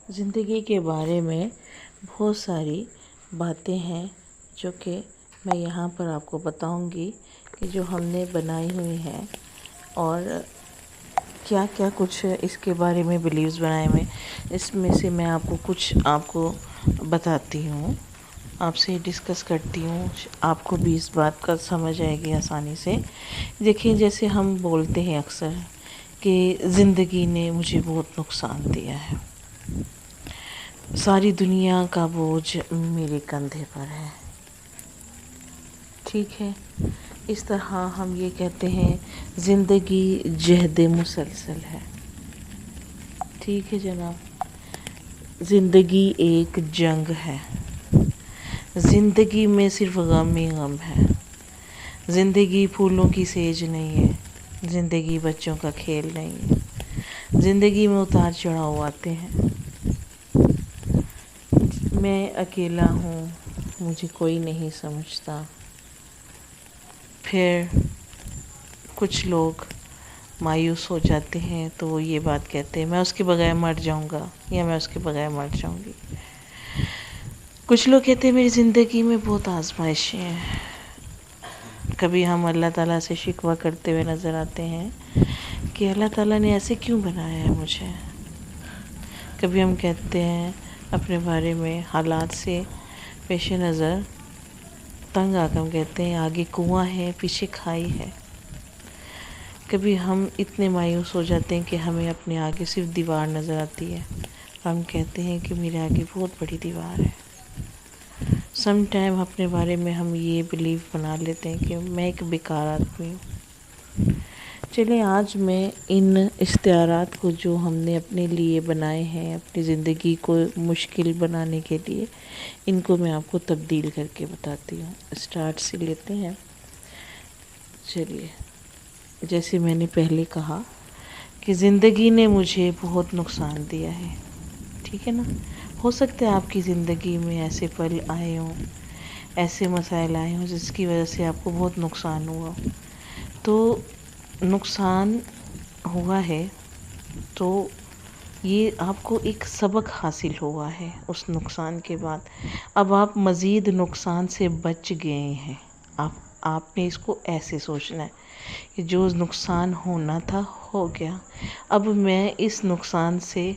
زندگی کے بارے میں بہت ساری باتیں ہیں جو کہ میں یہاں پر آپ کو بتاؤں گی کہ جو ہم نے بنائی ہوئی ہیں اور کیا کیا کچھ اس کے بارے میں بلیوز بنائے ہوئے. اس میں سے میں آپ کو بتاتی ہوں، آپ سے ڈسکس کرتی ہوں، آپ کو بھی اس بات کا سمجھ آئے گی آسانی سے. دیکھیں، جیسے ہم بولتے ہیں اکثر کہ زندگی نے مجھے بہت نقصان دیا ہے، ساری دنیا کا بوجھ میرے کندھے پر ہے. ٹھیک ہے، اس طرح ہم یہ کہتے ہیں زندگی جہد مسلسل ہے. ٹھیک ہے جناب، زندگی ایک جنگ ہے، زندگی میں صرف غم ہی غم ہے. زندگی پھولوں کی سیج نہیں ہے، زندگی بچوں کا کھیل نہیں ہے. زندگی میں اتار چڑھاؤ آتے ہیں. میں اکیلا ہوں، مجھے کوئی نہیں سمجھتا. پھر کچھ لوگ مایوس ہو جاتے ہیں تو وہ یہ بات کہتے ہیں میں اس کے بغیر مر جاؤں گا یا میں اس کے بغیر مر جاؤں گی. کچھ لوگ کہتے ہیں میری زندگی میں بہت آزمائشیں ہیں. کبھی ہم اللہ تعالیٰ سے شکوہ کرتے ہوئے نظر آتے ہیں کہ اللہ تعالیٰ نے ایسے کیوں بنایا ہے مجھے. کبھی ہم کہتے ہیں اپنے بارے میں حالات سے پیش نظر تنگ آ کر ہم کہتے ہیں آگے کنواں ہے پیچھے کھائی ہے. کبھی ہم اتنے مایوس ہو جاتے ہیں کہ ہمیں اپنے آگے صرف دیوار نظر آتی ہے. ہم کہتے ہیں کہ میرے آگے بہت بڑی دیوار ہے. سم ٹائم اپنے بارے میں ہم یہ بلیو بنا لیتے ہیں کہ میں ایک بیکار آدمی ہوں. چلیں، آج میں ان اختیارات کو جو ہم نے اپنے لیے بنائے ہیں اپنی زندگی کو مشکل بنانے کے لیے، ان کو میں آپ کو تبدیل کر کے بتاتی ہوں. اسٹارٹ سے لیتے ہیں. چلیے، جیسے میں نے پہلے کہا کہ زندگی نے مجھے بہت نقصان دیا ہے. ٹھیک ہے نا؟ ہو سکتا ہے آپ کی زندگی میں ایسے پل آئے ہوں، ایسے مسائل آئے ہوں جس کی وجہ سے آپ کو بہت نقصان ہوا. تو نقصان ہوا ہے تو یہ آپ کو ایک سبق حاصل ہوا ہے اس نقصان کے بعد. اب آپ مزید نقصان سے بچ گئے ہیں. آپ نے اس کو ایسے سوچنا ہے کہ جو نقصان ہونا تھا ہو گیا. اب میں اس نقصان سے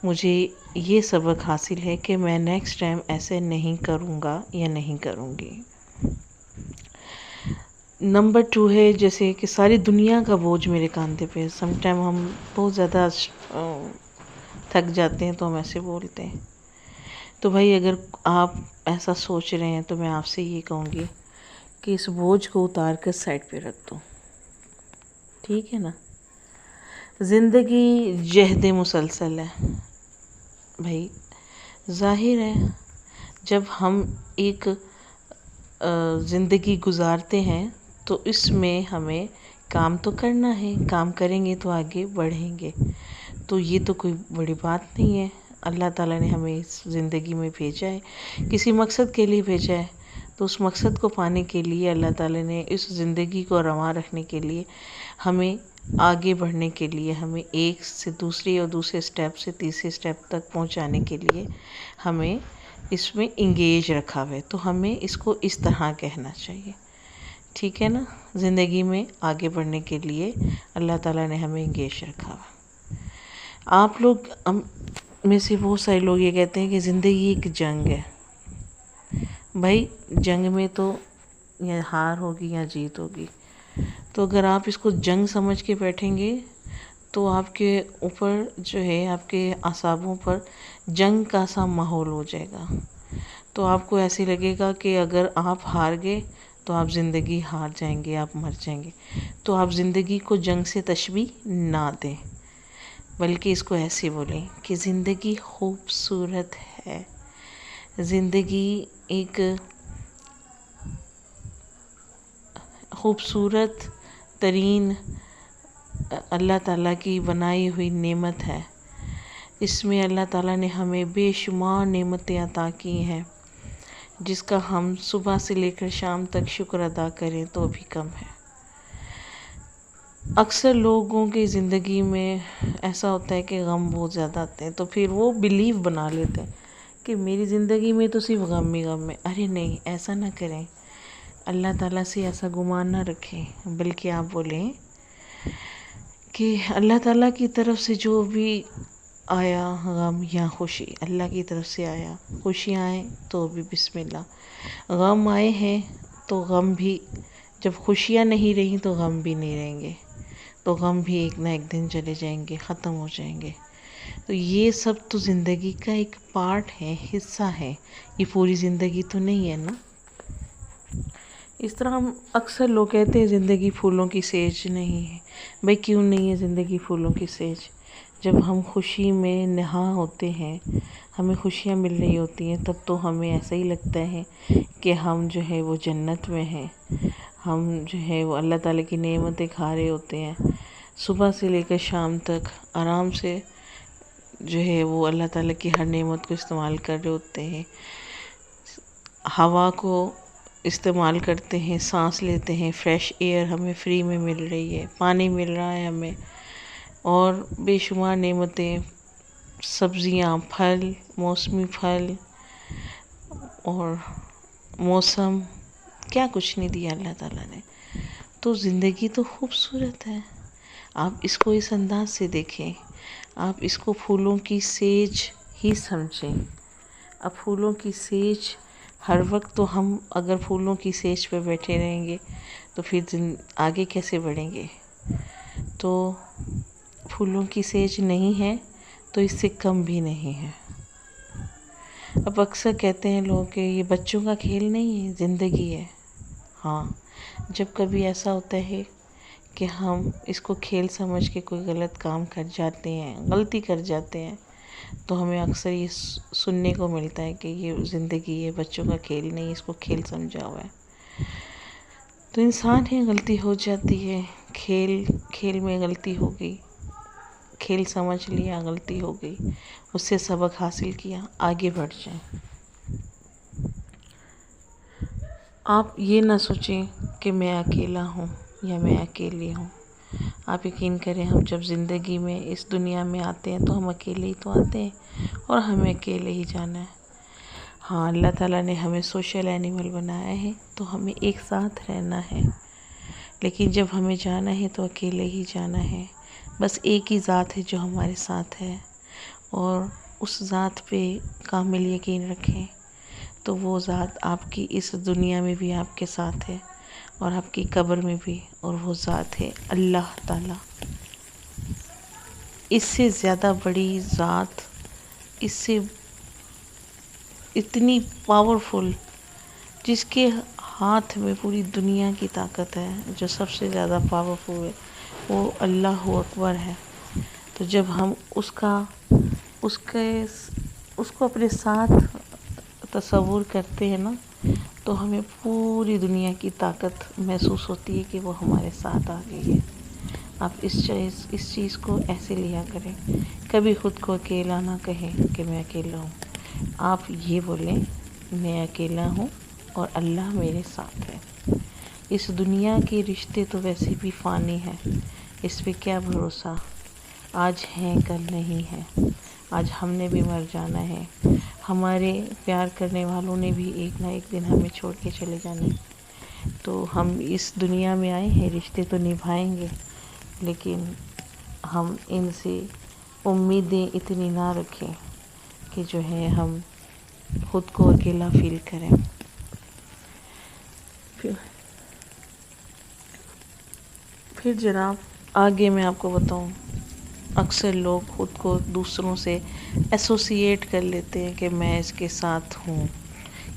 مجھے یہ سبق حاصل ہے کہ میں نیکسٹ ٹائم ایسے نہیں کروں گا یا نہیں کروں گی. نمبر 2 ہے جیسے کہ ساری دنیا کا بوجھ میرے کاندھے پہ. سم ٹائم ہم بہت زیادہ تھک جاتے ہیں تو ہم ایسے بولتے ہیں. تو بھائی اگر آپ ایسا سوچ رہے ہیں تو میں آپ سے یہ کہوں گی کہ اس بوجھ کو اتار کر سائڈ پہ رکھ دو. ٹھیک ہے نا؟ زندگی جہد مسلسل ہے. بھائی ظاہر ہے جب ہم ایک زندگی گزارتے ہیں تو اس میں ہمیں کام تو کرنا ہے. کام کریں گے تو آگے بڑھیں گے. تو یہ تو کوئی بڑی بات نہیں ہے. اللہ تعالیٰ نے ہمیں اس زندگی میں بھیجا ہے، کسی مقصد کے لیے بھیجا ہے. تو اس مقصد کو پانے کے لیے اللہ تعالیٰ نے اس زندگی کو رواں رکھنے کے لیے ہمیں آگے بڑھنے کے لیے ہمیں ایک سے دوسری اور دوسرے سٹیپ سے تیسرے سٹیپ تک پہنچانے کے لیے ہمیں اس میں انگیج رکھا ہوا ہے. تو ہمیں اس کو اس طرح کہنا چاہیے. ٹھیک ہے نا؟ زندگی میں آگے بڑھنے کے لیے اللہ تعالیٰ نے ہمیں انگیج رکھا ہوا. آپ لوگ میں سے بہت سارے لوگ یہ کہتے ہیں کہ زندگی ایک جنگ ہے. بھائی جنگ میں تو یا ہار ہوگی یا جیت ہوگی. تو اگر آپ اس کو جنگ سمجھ کے بیٹھیں گے تو آپ کے اوپر جو ہے آپ کے اعصابوں پر جنگ کا سا ماحول ہو جائے گا. تو آپ کو ایسے لگے گا کہ اگر آپ ہار گئے تو آپ زندگی ہار جائیں گے، آپ مر جائیں گے. تو آپ زندگی کو جنگ سے تشبیہ نہ دیں، بلکہ اس کو ایسے بولیں کہ زندگی خوبصورت ہے. زندگی ایک خوبصورت ترین اللہ تعالیٰ کی بنائی ہوئی نعمت ہے. اس میں اللہ تعالیٰ نے ہمیں بے شمار نعمتیں عطا کی ہیں جس کا ہم صبح سے لے کر شام تک شکر ادا کریں تو بھی کم ہے. اکثر لوگوں کی زندگی میں ایسا ہوتا ہے کہ غم بہت زیادہ آتے ہیں، تو پھر وہ بیلیو بنا لیتے ہیں کہ میری زندگی میں تو صرف غم ہی غم ہے۔ ارے نہیں، ایسا نہ کریں، اللہ تعالیٰ سے ایسا گمان نہ رکھیں، بلکہ آپ بولیں کہ اللہ تعالیٰ کی طرف سے جو بھی آیا غم یا خوشی، اللہ کی طرف سے آیا، خوشیاں آئیں تو بھی بسم اللہ، غم آئے ہیں تو غم بھی، جب خوشیاں نہیں رہیں تو غم بھی نہیں رہیں گے، تو غم بھی ایک نہ ایک دن چلے جائیں گے، ختم ہو جائیں گے۔ تو یہ سب تو زندگی کا ایک پارٹ ہے، حصہ ہے، یہ پوری زندگی تو نہیں ہے نا۔ اس طرح ہم اکثر لوگ کہتے ہیں زندگی پھولوں کی سیج نہیں ہے۔ بھئی کیوں نہیں ہے زندگی پھولوں کی سیج؟ جب ہم خوشی میں نہاں ہوتے ہیں، ہمیں خوشیاں مل رہی ہوتی ہیں، تب تو ہمیں ایسا ہی لگتا ہے کہ ہم جو ہے وہ جنت میں ہیں، ہم جو ہے وہ اللہ تعالیٰ کی نعمتیں کھا رہے ہوتے ہیں، صبح سے لے کر شام تک آرام سے جو ہے وہ اللہ تعالیٰ کی ہر نعمت کو استعمال کر رہے ہوتے ہیں، ہوا کو استعمال کرتے ہیں، سانس لیتے ہیں، فریش ایئر ہمیں فری میں مل رہی ہے، پانی مل رہا ہے ہمیں، اور بے شمار نعمتیں، سبزیاں، پھل، موسمی پھل اور موسم، کیا کچھ نہیں دیا اللہ تعالیٰ نے۔ تو زندگی تو خوبصورت ہے، آپ اس کو اس انداز سے دیکھیں، آپ اس کو پھولوں کی سیج ہی سمجھیں۔ اب پھولوں کی سیج ہر وقت تو ہم اگر پھولوں کی سیج پہ بیٹھے رہیں گے تو پھر آگے کیسے بڑھیں گے؟ تو پھولوں کی سیج نہیں ہے تو اس سے کم بھی نہیں ہے۔ اب اکثر کہتے ہیں لوگ کہ یہ بچوں کا کھیل نہیں ہے، زندگی ہے۔ ہاں، جب کبھی ایسا ہوتا ہے کہ ہم اس کو کھیل سمجھ کے کوئی غلط کام کر جاتے ہیں، غلطی کر جاتے ہیں، تو ہمیں اکثر یہ سننے کو ملتا ہے کہ یہ زندگی ہے، بچوں کا کھیل نہیں، اس کو کھیل سمجھا ہوا ہے۔ تو انسان ہے، غلطی ہو جاتی ہے، کھیل میں غلطی ہو گئی، کھیل سمجھ لیا، غلطی ہو گئی، اس سے سبق حاصل کیا، آگے بڑھ جائیں۔ آپ یہ نہ سوچیں کہ میں اکیلا ہوں یا میں اکیلی ہوں۔ آپ یقین کریں، ہم جب زندگی میں اس دنیا میں آتے ہیں تو ہم اکیلے ہی تو آتے ہیں اور ہمیں اکیلے ہی جانا ہے۔ ہاں، اللہ تعالیٰ نے ہمیں سوشل اینیمل بنایا ہے تو ہمیں ایک ساتھ رہنا ہے، لیکن جب ہمیں جانا ہے تو اکیلے ہی جانا ہے۔ بس ایک ہی ذات ہے جو ہمارے ساتھ ہے، اور اس ذات پہ کامل یقین رکھیں تو وہ ذات آپ کی اس دنیا میں بھی آپ کے ساتھ ہے اور آپ کی قبر میں بھی، اور وہ ذات ہے اللہ تعالیٰ۔ اس سے زیادہ بڑی ذات، اس سے اتنی پاورفل، جس کے ہاتھ میں پوری دنیا کی طاقت ہے، جو سب سے زیادہ پاورفل ہے، وہ اللہ اکبر ہے۔ تو جب ہم اس کو اپنے ساتھ تصور کرتے ہیں نا، تو ہمیں پوری دنیا کی طاقت محسوس ہوتی ہے کہ وہ ہمارے ساتھ آ گئی ہے۔ آپ اس چیز کو ایسے لیا کریں، کبھی خود کو اکیلا نہ کہیں کہ میں اکیلا ہوں، آپ یہ بولیں میں اکیلا ہوں اور اللہ میرے ساتھ ہے۔ اس دنیا کے رشتے تو ویسے بھی فانی ہیں، اس پہ کیا بھروسہ، آج ہیں کل نہیں ہے، آج ہم نے بھی مر جانا ہے، ہمارے پیار کرنے والوں نے بھی ایک نہ ایک دن ہمیں چھوڑ کے چلے جانا ہے۔ تو ہم اس دنیا میں آئے ہیں، رشتے تو نبھائیں گے، لیکن ہم ان سے امیدیں اتنی نہ رکھیں کہ جو ہے ہم خود کو اکیلا فیل کریں۔ پھر جناب آگے میں آپ کو بتاؤں، اکثر لوگ خود کو دوسروں سے ایسوسیٹ کر لیتے ہیں کہ میں اس کے ساتھ ہوں،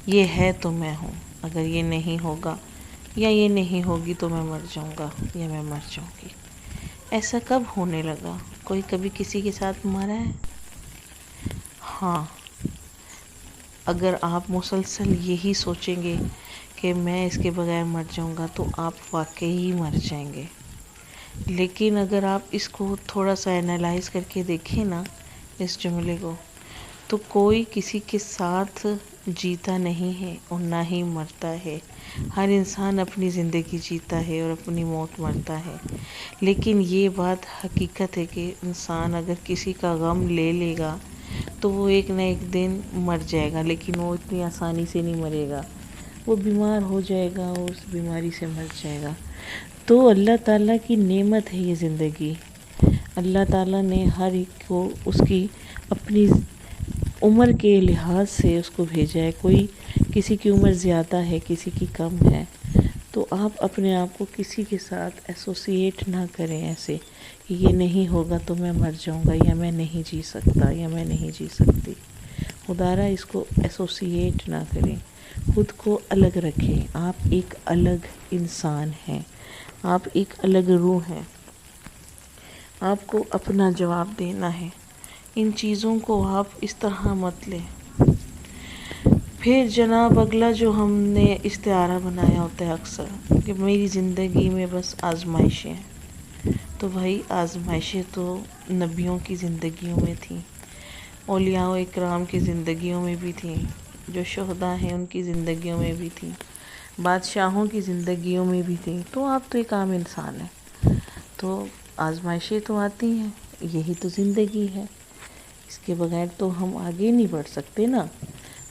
یہ ہے تو میں ہوں، اگر یہ نہیں ہوگا یا یہ نہیں ہوگی تو میں مر جاؤں گا یا میں مر جاؤں گی۔ ایسا کب ہونے لگا؟ کوئی کبھی کسی کے ساتھ مرا ہے؟ ہاں، اگر آپ مسلسل یہی سوچیں گے کہ میں اس کے بغیر مر جاؤں گا تو آپ واقعی مر جائیں گے۔ لیکن اگر آپ اس کو تھوڑا سا انالائز کر کے دیکھیں نا، اس جملے کو، تو کوئی کسی کے ساتھ جیتا نہیں ہے اور نہ ہی مرتا ہے. ہر انسان اپنی زندگی جیتا ہے اور اپنی موت مرتا ہے. لیکن یہ بات حقیقت ہے کہ انسان اگر کسی کا غم لے لے گا تو وہ ایک نہ ایک دن مر جائے گا، لیکن وہ اتنی آسانی سے نہیں مرے گا. وہ بیمار ہو جائے گا، اس بیماری سے مر جائے گا. تو اللہ تعالیٰ کی نعمت ہے یہ زندگی. اللہ تعالیٰ نے ہر ایک کو اس کی اپنی عمر کے لحاظ سے اس کو بھیجا ہے. کوئی کسی کی عمر زیادہ ہے، کسی کی کم ہے. تو آپ اپنے آپ کو کسی کے ساتھ ایسوسیٹ نہ کریں ایسے کہ یہ نہیں ہوگا تو میں مر جاؤں گا، یا میں نہیں جی سکتا، یا میں نہیں جی سکتی. خدارا اس کو ایسوسیٹ نہ کریں، خود کو الگ رکھیں. آپ ایک الگ انسان ہیں، آپ ایک الگ روح ہیں. آپ کو اپنا جواب دینا ہے. ان چیزوں کو آپ اس طرح مت لیں. پھر جناب اگلا جو ہم نے استعارہ بنایا ہوتا ہے اکثر کہ میری زندگی میں بس آزمائشیں ہیں. تو بھائی آزمائشیں تو نبیوں کی زندگیوں میں تھیں، اولیاء و اکرام کی زندگیوں میں بھی تھیں، جو شہداء ہیں ان کی زندگیوں میں بھی تھیں، بادشاہوں کی زندگیوں میں بھی تھیں. تو آپ تو ایک عام انسان ہیں، تو آزمائشیں تو آتی ہیں. یہی تو زندگی ہے، اس کے بغیر تو ہم آگے نہیں بڑھ سکتے نا.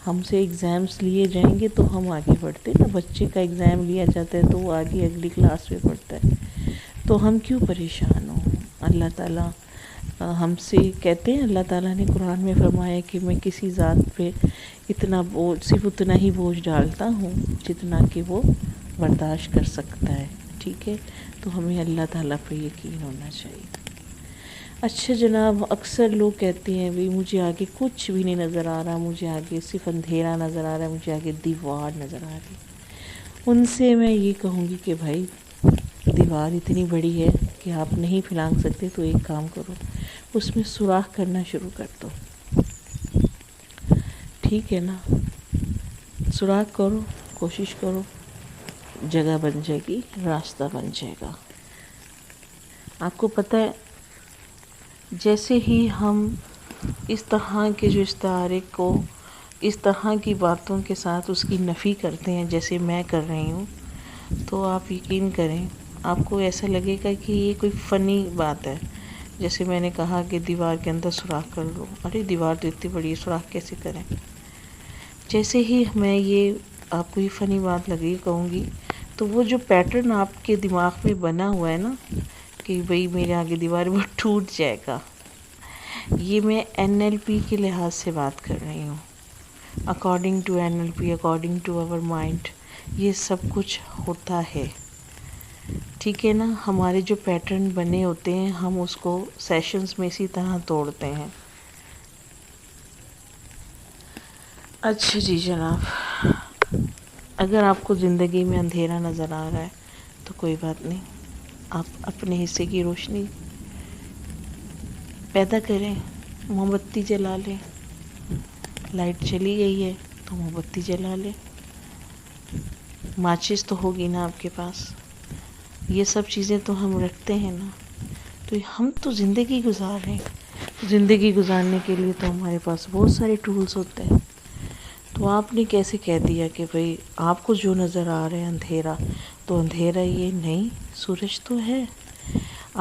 ہم سے ایگزامس لیے جائیں گے تو ہم آگے بڑھتے نا. بچے کا ایگزام لیا جاتا ہے تو وہ آگے اگلی کلاس میں پڑھتا ہے. تو ہم کیوں پریشان ہوں؟ اللہ تعالیٰ ہم سے کہتے ہیں، اللہ تعالیٰ نے قرآن میں فرمایا کہ میں کسی ذات پہ اتنا بوجھ، صرف اتنا ہی بوجھ ڈالتا ہوں جتنا کہ وہ برداشت کر سکتا ہے. ٹھیک ہے، تو ہمیں اللہ تعالیٰ پہ یقین ہونا چاہیے. اچھا جناب، اکثر لوگ کہتے ہیں بھی مجھے آگے کچھ بھی نہیں نظر آ رہا، مجھے آگے صرف اندھیرا نظر آ رہا ہے، مجھے آگے دیوار نظر آ رہی. ان سے میں یہ کہوں گی کہ بھائی دیوار اتنی بڑی ہے کہ آپ نہیں پھلانگ سکتے، تو ایک کام کرو، اس میں سوراخ کرنا شروع کر دو. ٹھیک ہے نا، سوراخ کرو، کوشش کرو، جگہ بن جائے گی، راستہ بن جائے گا. آپ کو پتہ ہے جیسے ہی ہم اس طرح کے جو استعارے کو اس طرح کی باتوں کے ساتھ اس کی نفی کرتے ہیں جیسے میں کر رہی ہوں، تو آپ یقین کریں آپ کو ایسا لگے گا کہ یہ کوئی فنی بات ہے. جیسے میں نے کہا کہ دیوار کے اندر سوراخ کر لو، ارے دیوار تو اتنی بڑی ہے، سوراخ کیسے کریں؟ جیسے ہی میں یہ آپ کو یہ فنی بات لگی کہوں گی، تو وہ جو پیٹرن آپ کے دماغ میں بنا ہوا ہے نا کہ بھئی میرے آگے دیوار وہ ٹوٹ جائے گا. یہ میں NLP کے لحاظ سے بات کر رہی ہوں. According to NLP، according to our mind, یہ سب کچھ ہوتا ہے. ٹھیک ہے نا، ہمارے جو پیٹرن بنے ہوتے ہیں ہم اس کو سیشنز میں اسی طرح توڑتے ہیں. اچھا جی جناب، اگر آپ کو زندگی میں اندھیرا نظر آ رہا ہے تو کوئی بات نہیں، آپ اپنے حصے کی روشنی پیدا کریں. موم بتی جلا لیں، لائٹ چلی گئی ہے تو موم بتی جلا لیں. ماچس تو ہوگی نا آپ کے پاس، یہ سب چیزیں تو ہم رکھتے ہیں نا. تو ہم تو زندگی گزار رہے ہیں، زندگی گزارنے کے لیے تو ہمارے پاس بہت سارے ٹولز ہوتے ہیں. تو آپ نے کیسے کہہ دیا کہ بھئی آپ کو جو نظر آ رہا ہے اندھیرا، تو اندھیرا یہ نہیں، سورج تو ہے.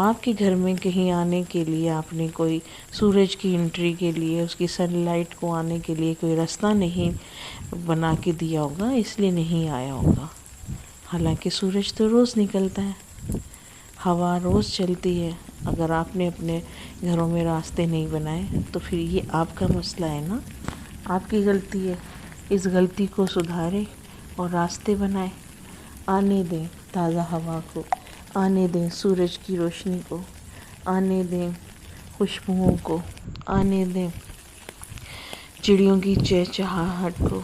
آپ کے گھر میں کہیں آنے کے لیے آپ نے کوئی سورج کی انٹری کے لیے، اس کی سن لائٹ کو آنے کے لیے کوئی راستہ نہیں بنا کے دیا ہوگا، اس لیے نہیں آیا ہوگا. حالانکہ سورج تو روز نکلتا ہے، ہوا روز چلتی ہے. اگر آپ نے اپنے گھروں میں راستے نہیں بنائے تو پھر یہ آپ کا مسئلہ ہے نا، آپ کی غلطی ہے. اس غلطی کو سدھاریں اور راستے بنائیں. آنے دیں تازہ ہوا کو، آنے دیں سورج کی روشنی کو، آنے دیں خوشبوؤں کو، آنے دیں چڑیوں کی چہچہاہٹ کو،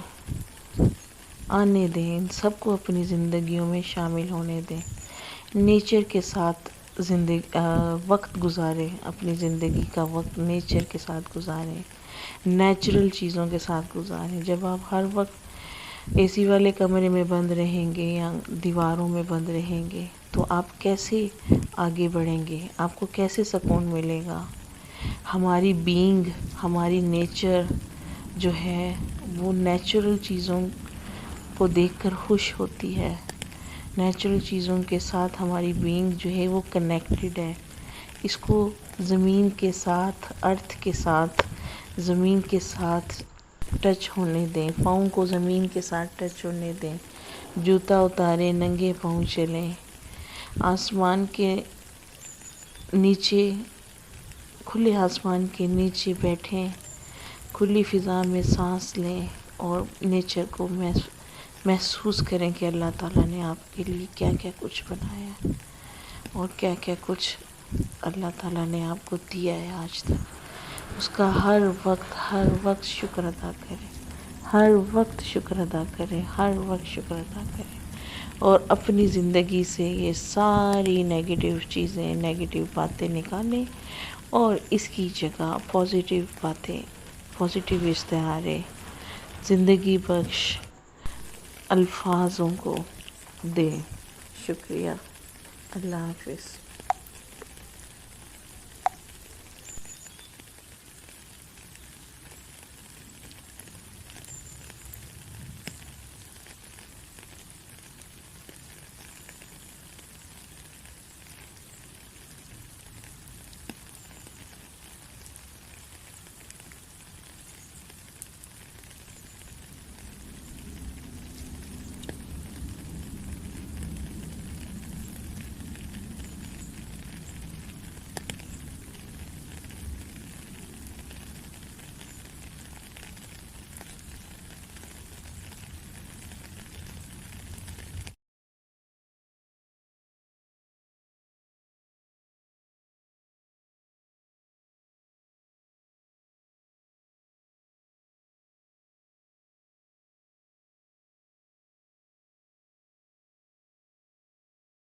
آنے دیں ان سب کو اپنی زندگیوں میں شامل ہونے دیں. نیچر کے ساتھ وقت گزاریں، اپنی زندگی کا وقت نیچر کے ساتھ گزاریں، نیچرل چیزوں کے ساتھ گزاریں. جب آپ ہر وقت AC والے کمرے میں بند رہیں گے یا دیواروں میں بند رہیں گے تو آپ کیسے آگے بڑھیں گے؟ آپ کو کیسے سکون ملے گا؟ ہماری بینگ، ہماری نیچر، جو ہے وہ نیچرل چیزوں کو دیکھ کر خوش ہوتی ہے. نیچرل چیزوں کے ساتھ ہماری بینگ جو ہے وہ کنیکٹڈ ہے. اس کو زمین کے ساتھ، ارتھ کے ساتھ، زمین کے ساتھ ٹچ ہونے دیں. پاؤں کو زمین کے ساتھ ٹچ ہونے دیں. جوتا اتاریں، ننگے پاؤں چلیں. آسمان کے نیچے، کھلے آسمان کے نیچے بیٹھیں، کھلی فضا میں سانس لیں اور نیچر کو محسوس کریں کہ اللہ تعالیٰ نے آپ کے لیے کیا کیا کچھ بنایا ہے اور کیا کیا کچھ اللہ تعالیٰ نے آپ کو دیا ہے آج تک. اس کا ہر وقت شکر ادا کریں. ہر وقت شکر ادا کریں. ہر وقت شکر ادا کریں. اور اپنی زندگی سے یہ ساری نیگیٹیو چیزیں، نیگیٹیو باتیں نکالیں اور اس کی جگہ پازیٹیو باتیں، پازیٹیو استعارے، زندگی بخش الفاظوں کو دیں. شکریہ. اللہ حافظ.